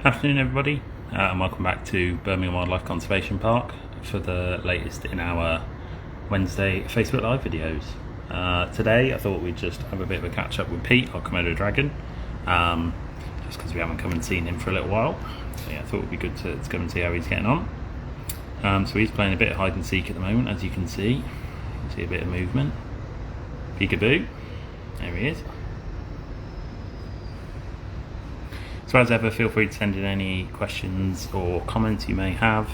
Afternoon everybody, and welcome back to Birmingham Wildlife Conservation Park for the latest in our Wednesday Facebook Live videos. Today I thought we'd just have a bit of a catch up with Pete, our Komodo dragon, just because we haven't come and seen him for a little while. So yeah, I thought it would be good to come and see how he's getting on. So he's playing a bit of hide and seek at the moment, as you can see. You can see a bit of movement. Peekaboo, there he is. So as ever, feel free to send in any questions or comments you may have.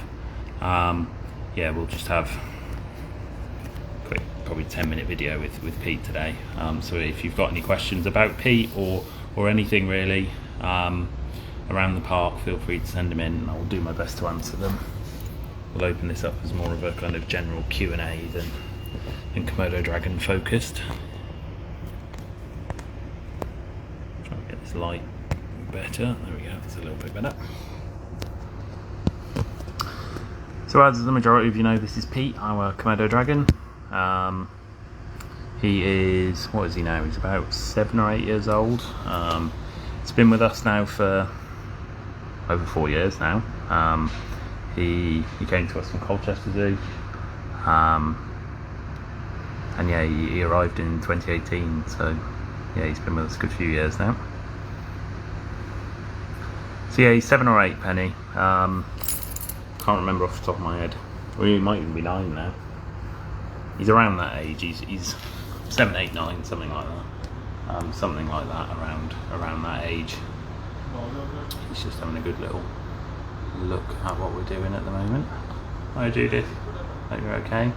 Yeah, we'll just have a quick, probably 10-minute video with Pete today. So if you've got any questions about Pete or anything really around the park, feel free to send them in and I'll do my best to answer them. We'll open this up as more of a kind of general Q&A than Komodo dragon focused. Try and get this light better. There we go, it's a little bit better. So as the majority of you know, this is Pete, our Komodo dragon. He is, what is he now? He's about 7 or 8 years old. He's been with us now for over 4 years now. He came to us from Colchester Zoo. And yeah, he arrived in 2018, so yeah, he's been with us a good few years now. So yeah, he's 7 or 8, Penny. Can't remember off the top of my head. Well, he might even be 9 now. He's around that age. He's 7, 8, 9, something like that. Something like that, around that age. He's just having a good little look at what we're doing at the moment. Hi Judith, hope you're okay.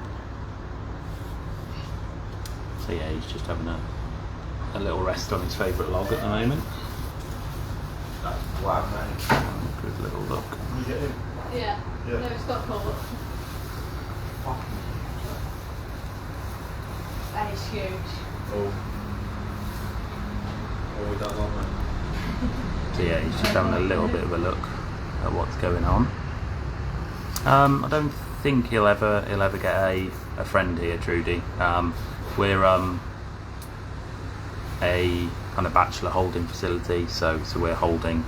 So yeah, he's just having a little rest on his favourite log at the moment. Wow, mate. Good little look. You get him? Yeah. No, it's got caught. That is huge. Oh, we don't want that. So yeah, he's just having a little bit of a look at what's going on. I don't think he'll ever get a friend here, Trudy. We're a kind of bachelor holding facility, so we're holding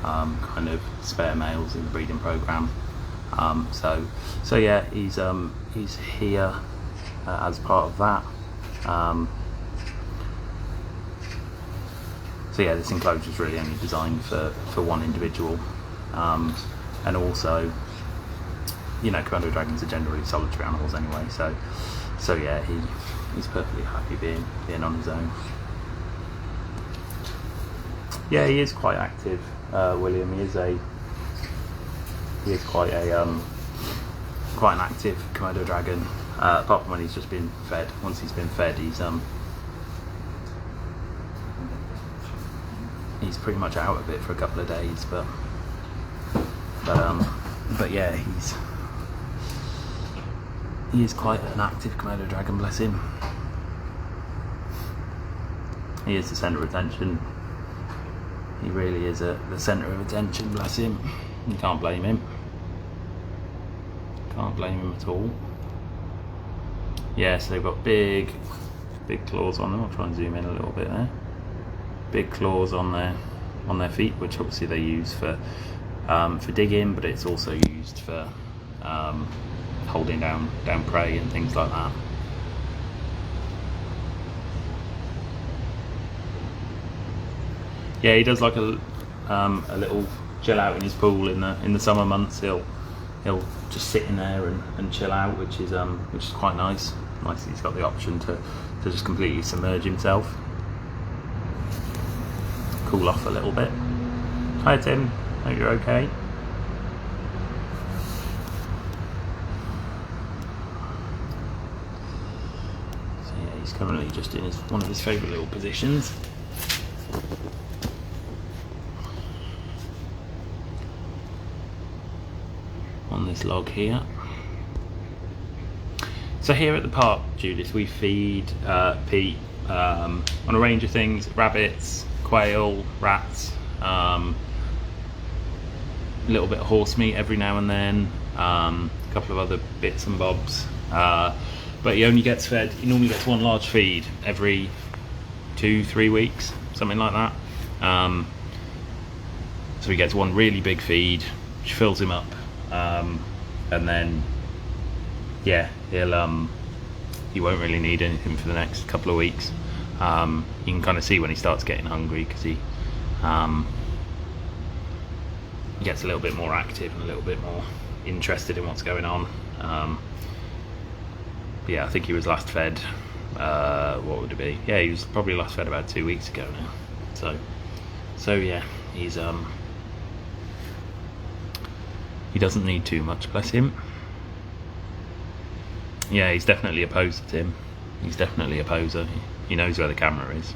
kind of spare males in the breeding program. So yeah, he's here as part of that. So yeah, this enclosure is really only designed for one individual, and also, you know, Komodo dragons are generally solitary animals anyway. So yeah, he's perfectly happy being on his own. Yeah, he is quite active, William. He is quite an active Komodo dragon. Apart from when he's just been fed. Once he's been fed, he's pretty much out of it for a couple of days. But yeah, he is quite an active Komodo dragon. Bless him. He is the centre of attention. He really is the centre of attention, bless him. You can't blame him. Can't blame him at all. Yeah, so they've got big claws on them. I'll try and zoom in a little bit there. Big claws on their feet, which obviously they use for digging, but it's also used for holding down prey and things like that. Yeah, he does like a little chill out in his pool in the summer months. He'll just sit in there and chill out, which is quite nice. Nice that he's got the option to just completely submerge himself, cool off a little bit. Hi Tim, hope you're okay. So yeah, he's currently just in one of his favourite little positions. On this log here. So here at the park, Judith, we feed Pete on a range of things: rabbits, quail, rats, a little bit of horse meat every now and then, a couple of other bits and bobs. But he normally gets one large feed every 2-3 weeks, something like that. So he gets one really big feed, which fills him up, and then yeah, he won't really need anything for the next couple of weeks. You can kind of see when he starts getting hungry, because he gets a little bit more active and a little bit more interested in what's going on. Yeah, I think he was last fed, what would it be? Yeah, he was probably last fed about 2 weeks ago now. So yeah, he's he doesn't need too much, bless him. Yeah, he's definitely a poser, Tim. He's definitely a poser. He knows where the camera is.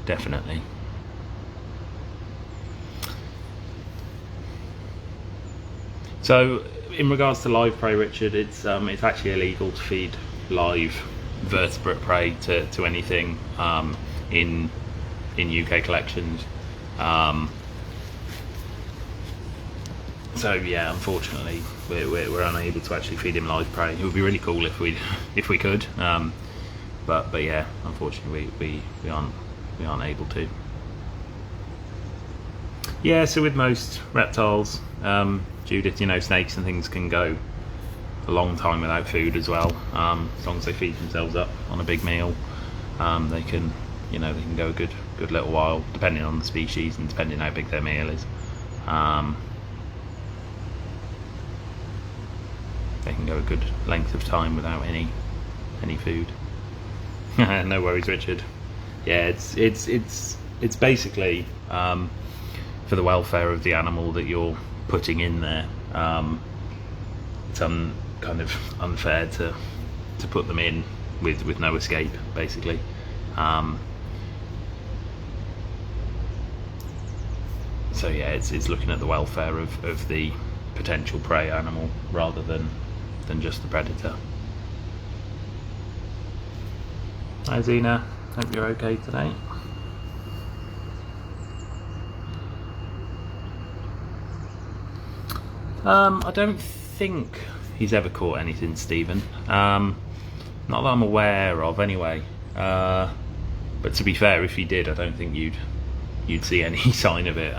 Definitely. So, in regards to live prey, Richard, it's actually illegal to feed live vertebrate prey to anything in UK collections. So yeah, unfortunately, we're unable to actually feed him live prey. It would be really cool if we could, but yeah, unfortunately we aren't able to. Yeah, so with most reptiles, Judith, snakes and things can go a long time without food as well. As long as they feed themselves up on a big meal, they can go a good little while, depending on the species and depending how big their meal is. They can go a good length of time without any food. No worries, Richard. Yeah, it's basically for the welfare of the animal that you're putting in there. It's kind of unfair to put them in with no escape, basically. So yeah, it's looking at the welfare of the potential prey animal rather than just the predator. Hi Zena, hope you're okay today. I don't think he's ever caught anything, Stephen. Not that I'm aware of, anyway. But to be fair, if he did, I don't think you'd see any sign of it.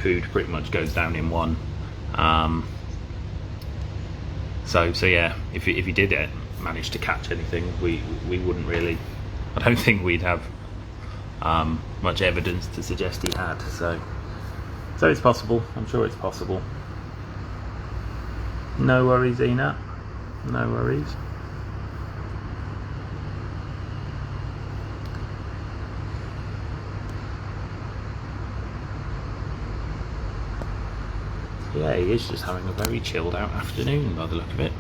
Food pretty much goes down in one. So yeah, if he did manage to catch anything, we wouldn't really. I don't think we'd have much evidence to suggest he had. So it's possible. I'm sure it's possible. No worries, Ina. No worries. Yeah, he is just having a very chilled out afternoon by the look of it.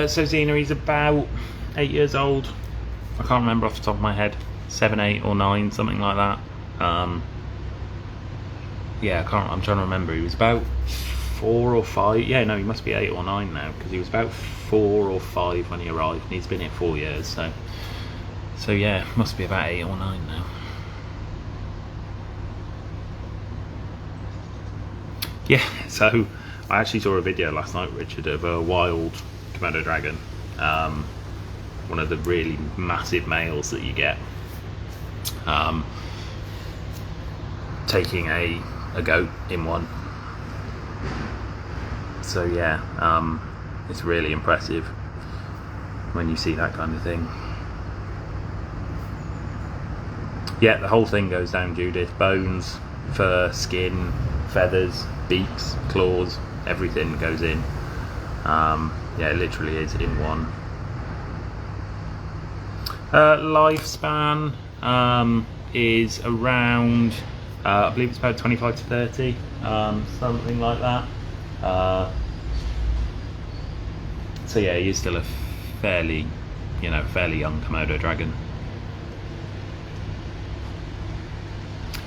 So Xena, he's about 8 years old. I can't remember off the top of my head. 7, 8 or 9, something like that. Yeah, I'm trying to remember. He was about 4 or 5. Yeah, no, he must be 8 or 9 now, because he was about 4 or 5 when he arrived, and he's been here 4 years. So yeah, must be about 8 or 9 now. Yeah, so I actually saw a video last night, Richard, of a wild Komodo dragon, one of the really massive males that you get, taking a goat in one. So yeah, it's really impressive when you see that kind of thing. Yeah, the whole thing goes down, Judith. Bones, fur, skin, feathers, beaks, claws, everything goes in. Yeah, it literally is in one. Lifespan is around, I believe it's about 25 to 30, something like that. So yeah, he is still a fairly young Komodo dragon.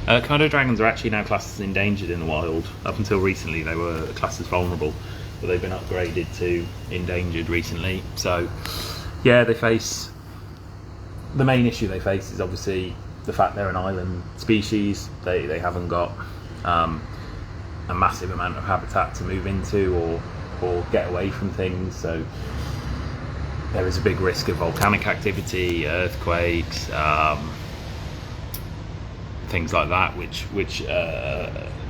Komodo dragons are actually now classed as endangered in the wild. Up until recently they were classed as vulnerable, but they've been upgraded to endangered recently. So yeah, the main issue they face is obviously the fact they're an island species. They haven't got a massive amount of habitat to move into or get away from things, so there is a big risk of volcanic activity, earthquakes, things like that, which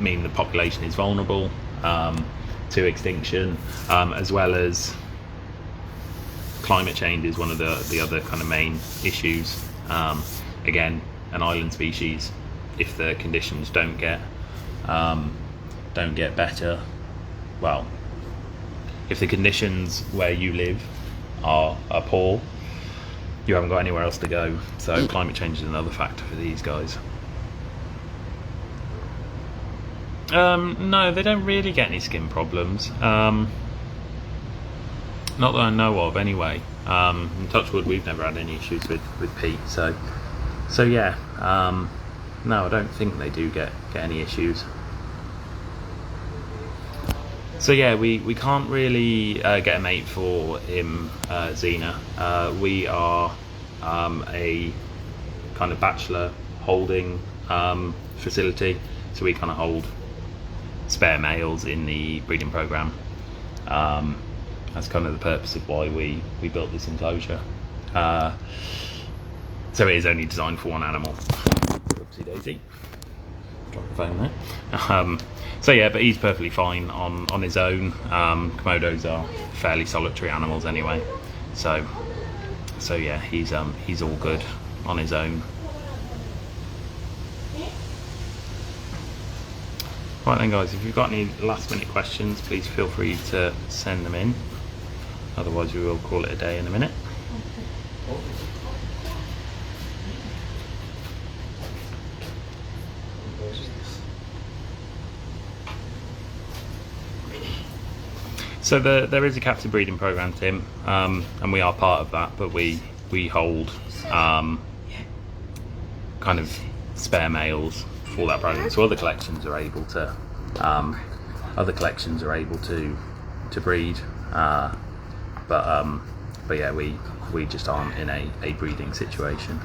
mean the population is vulnerable to extinction, as well as climate change is one of the other kind of main issues. Again, an island species, if the conditions don't get better, well, if the conditions where you live are poor, you haven't got anywhere else to go. So climate change is another factor for these guys. No, they don't really get any skin problems. Not that I know of, anyway. In touch wood, we've never had any issues with Pete. So yeah. No, I don't think they do get any issues. So yeah, we can't really get a mate for him, Xena. We are a kind of bachelor holding facility, so we kind of hold spare males in the breeding program. That's kind of the purpose of why we built this enclosure. So it is only designed for one animal. Oopsie daisy. Drop the phone there. So yeah, but he's perfectly fine on his own. Komodos are fairly solitary animals anyway. So yeah, he's all good on his own. Right then guys, if you've got any last minute questions, please feel free to send them in. Otherwise we will call it a day in a minute. So there is a captive breeding program, Tim, and we are part of that, but we hold kind of spare males for that program. So other collections are able to breed, but yeah, we just aren't in a breeding situation.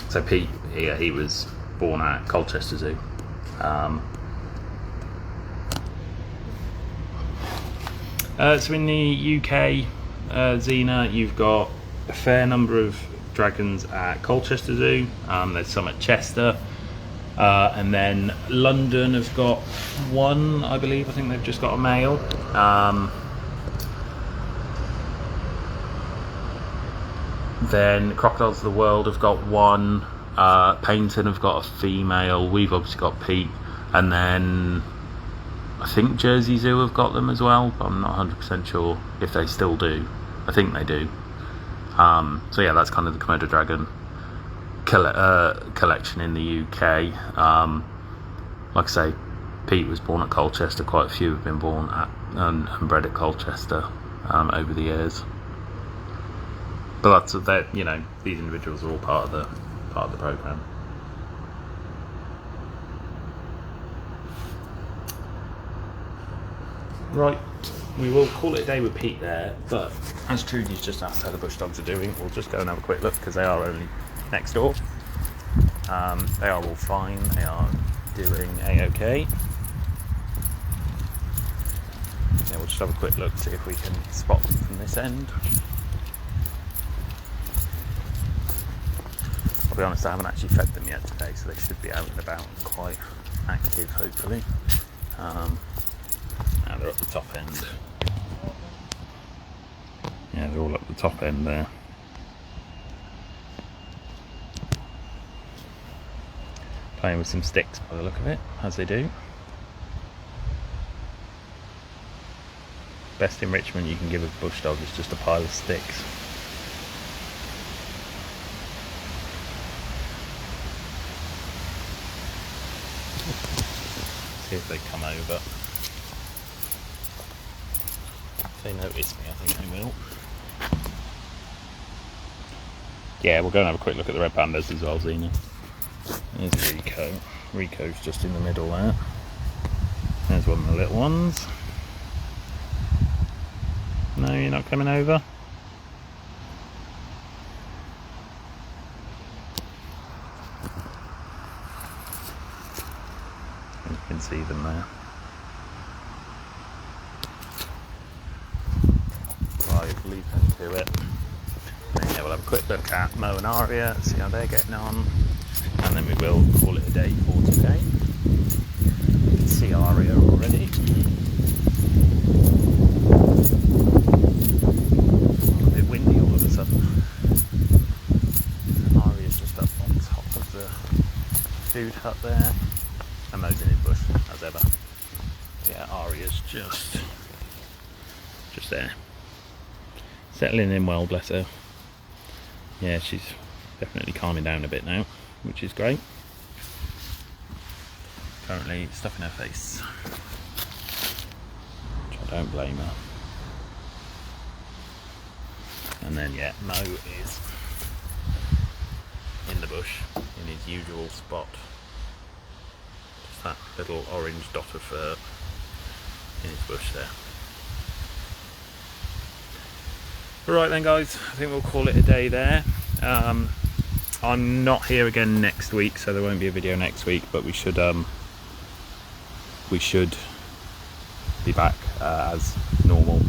So Pete, he was born at Colchester Zoo. So in the UK, Xena, you've got a fair number of dragons at Colchester Zoo. There's some at Chester, and then London have got one, I believe. I think they've just got a male. Then Crocodiles of the World have got one. Paignton have got a female. We've obviously got Pete, and then I think Jersey Zoo have got them as well, but I'm not 100% sure if they still do. I think they do. So yeah, that's kind of the Komodo dragon collection in the UK. Like I say, Pete was born at Colchester. Quite a few have been born at and bred at Colchester over the years. But that's that. You know, these individuals are all part of the program. Right, we will call it a day with Pete there, but as Trudy's just asked how the bush dogs are doing, we'll just go and have a quick look because they are only next door. They are all fine, they are doing a-okay. Yeah, we'll just have a quick look, see if we can spot them from this end. I'll be honest, I haven't actually fed them yet today, so they should be out and about and quite active, hopefully. Now they're up the top end. Yeah, they're all up the top end there. Playing with some sticks by the look of it, as they do. Best enrichment you can give a bush dog is just a pile of sticks. See if they come over. If they notice me, I think they will. Yeah, we'll go and have a quick look at the red pandas as well, Xena. There's Rico. Rico's just in the middle there. There's one of the little ones. No, you're not coming over? You can see them there. Right, leave them to it. And yeah, we'll have a quick look at Mo and Aria, see how they're getting on. and then we will call it a day for today. You can see Aria already. A bit windy all of a sudden. Aria's just up on top of the food hut there, and Mo's in his bush as ever. Yeah, Aria's just there, settling in well, bless her. Yeah, she's definitely calming down a bit now, which is great. Currently stuffing her face, which I don't blame her. And then yeah, Mo is in the bush in his usual spot. Just that little orange dot of fur in his bush there. Alright then guys, I think we'll call it a day there. I'm not here again next week, so there won't be a video next week, but we should be back as normal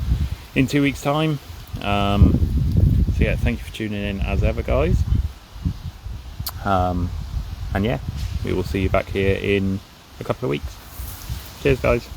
in 2 weeks time. So yeah, thank you for tuning in as ever guys, and yeah, we will see you back here in a couple of weeks. Cheers guys.